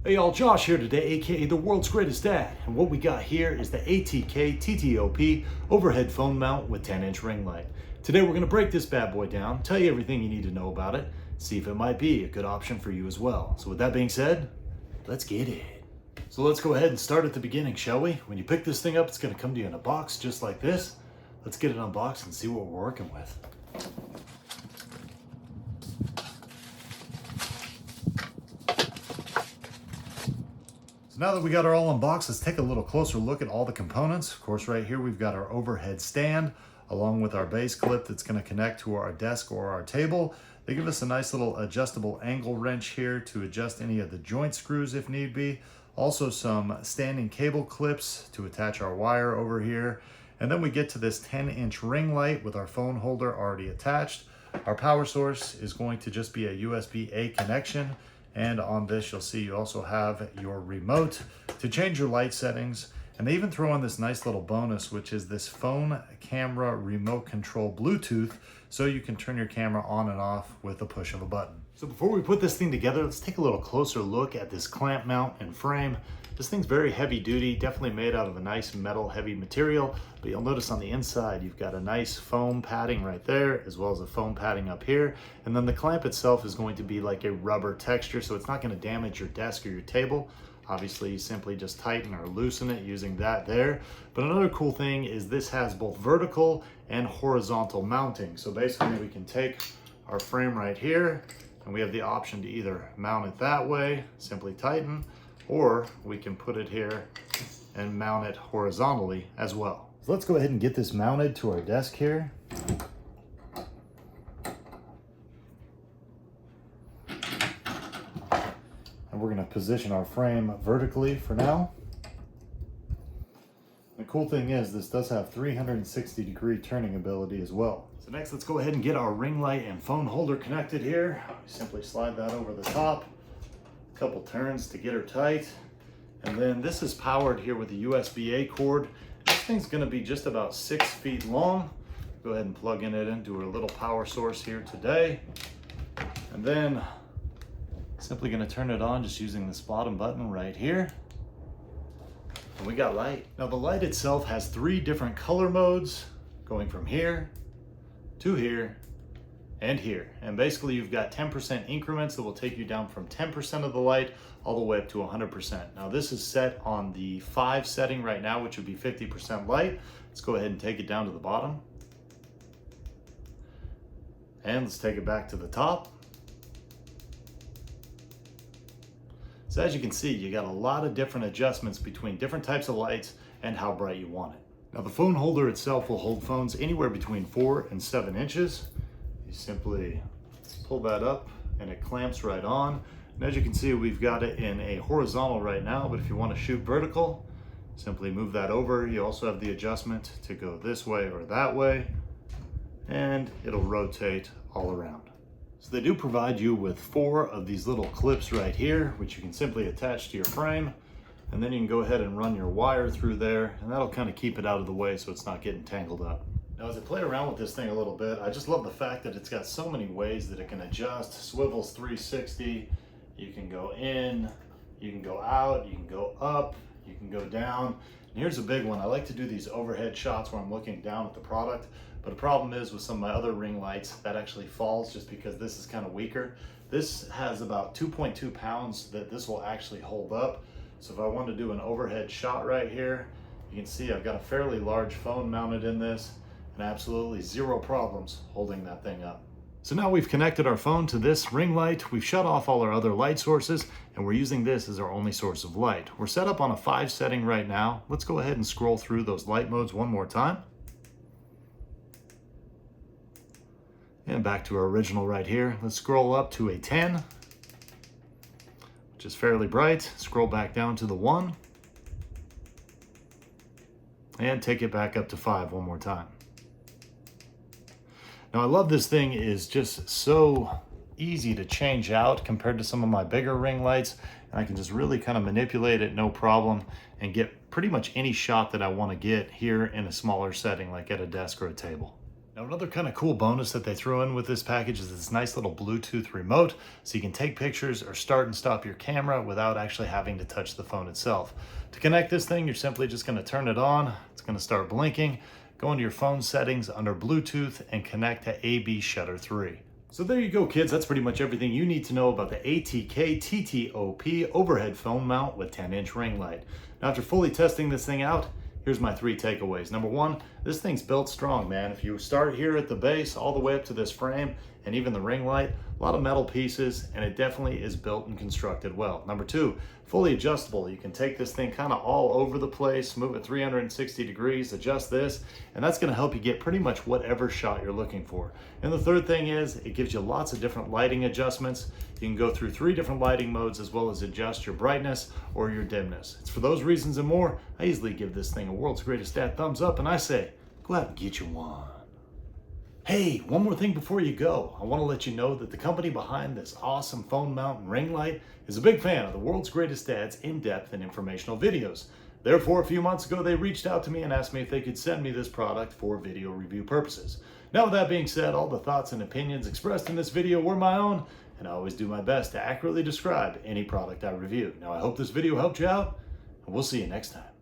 Hey y'all, Josh here today, aka the world's greatest dad. And what we got here is the ATKTTOP Overhead Phone Mount with 10-inch ring light. Today we're going to break this bad boy down, tell you everything you need to know about it, see if it might be a good option for you as well. So with that being said, let's get it. So let's go ahead and start at the beginning, shall we? When you pick this thing up, it's going to come to you in a box just like this. Let's get it unboxed and see what we're working with. So now that we got it all unboxed, let's take a little closer look at all the components. Of course, right here we've got our overhead stand along with our base clip that's going to connect to our desk or our table. They give us a nice little adjustable angle wrench here to adjust any of the joint screws if need be. Also some standing cable clips to attach our wire over here. And then we get to this 10-inch ring light with our phone holder already attached. Our power source is going to just be a USB-A connection. And on this, you'll see you also have your remote to change your light settings. And they even throw in this nice little bonus, which is this phone camera remote control Bluetooth, so you can turn your camera on and off with the push of a button. So before we put this thing together, let's take a little closer look at this clamp mount and frame. This thing's very heavy duty, definitely made out of a nice metal heavy material, but you'll notice on the inside you've got a nice foam padding right there, as well as a foam padding up here. And then the clamp itself is going to be like a rubber texture, so it's not going to damage your desk or your table. Obviously, you simply just tighten or loosen it using that there. But another cool thing is this has both vertical and horizontal mounting. So basically we can take our frame right here and we have the option to either mount it that way, simply tighten, or we can put it here and mount it horizontally as well. So let's go ahead and get this mounted to our desk here. And we're going to position our frame vertically for now. The cool thing is this does have 360-degree turning ability as well. So next, let's go ahead and get our ring light and phone holder connected here. We simply slide that over the top, a couple turns to get her tight. And then this is powered here with a USB-A cord. This thing's going to be just about 6 feet long. Go ahead and plug in it into a little power source here today. And then simply going to turn it on just using this bottom button right here. And we got light. Now the light itself has 3 different color modes going from here to here and here. And basically you've got 10% increments that will take you down from 10% of the light all the way up to 100%. Now this is set on the 5 setting right now, which would be 50% light. Let's go ahead and take it down to the bottom. And let's take it back to the top. So as you can see, you got a lot of different adjustments between different types of lights and how bright you want it. Now the phone holder itself will hold phones anywhere between 4 and 7 inches. You simply pull that up and it clamps right on. And as you can see, we've got it in a horizontal right now, but if you want to shoot vertical, simply move that over. You also have the adjustment to go this way or that way, and it'll rotate all around. So they do provide you with 4 of these little clips right here, which you can simply attach to your frame, and then you can go ahead and run your wire through there, and that'll kind of keep it out of the way so it's not getting tangled up. Now as I play around with this thing a little bit, I just love the fact that it's got so many ways that it can adjust. Swivels 360, you can go in, you can go out, you can go up, you can go down. And here's a big one. I like to do these overhead shots where I'm looking down at the product. But the problem is with some of my other ring lights, that actually falls just because this is kind of weaker. This has about 2.2 pounds that this will actually hold up. So if I want to do an overhead shot right here, you can see I've got a fairly large phone mounted in this and absolutely 0 problems holding that thing up. So now we've connected our phone to this ring light, we've shut off all our other light sources, and we're using this as our only source of light. We're set up on a 5 setting right now. Let's go ahead and scroll through those light modes one more time. And back to our original right here. Let's scroll up to a 10, which is fairly bright. Scroll back down to the 1. And take it back up to 5 one more time. Now I love this thing is just so easy to change out compared to some of my bigger ring lights. And I can just really kind of manipulate it, no problem, and get pretty much any shot that I want to get here in a smaller setting, like at a desk or a table. Now, another kind of cool bonus that they throw in with this package is this nice little Bluetooth remote, so you can take pictures or start and stop your camera without actually having to touch the phone itself. To connect this thing, you're simply just going to turn it on. It's going to start blinking. Go into your phone settings under Bluetooth and connect to AB Shutter 3. So there you go, kids. That's pretty much everything you need to know about the ATKTTOP Overhead Phone Mount with 10-inch ring light. Now, after fully testing this thing out, here's my 3 takeaways. Number 1, this thing's built strong, man. If you start here at the base all the way up to this frame and even the ring light, a lot of metal pieces, and it definitely is built and constructed well. Number 2, fully adjustable. You can take this thing kind of all over the place, move it 360 degrees, adjust this, and that's going to help you get pretty much whatever shot you're looking for. And the third thing is it gives you lots of different lighting adjustments. You can go through 3 different lighting modes as well as adjust your brightness or your dimness. It's for those reasons and more, I easily give this thing a world's greatest dad thumbs up, and I say, go out and get you one. Hey, one more thing before you go. I want to let you know that the company behind this awesome phone mount and ring light is a big fan of the world's greatest dad's in-depth and informational videos. Therefore, a few months ago, they reached out to me and asked me if they could send me this product for video review purposes. Now, with that being said, all the thoughts and opinions expressed in this video were my own, and I always do my best to accurately describe any product I review. Now, I hope this video helped you out, and we'll see you next time.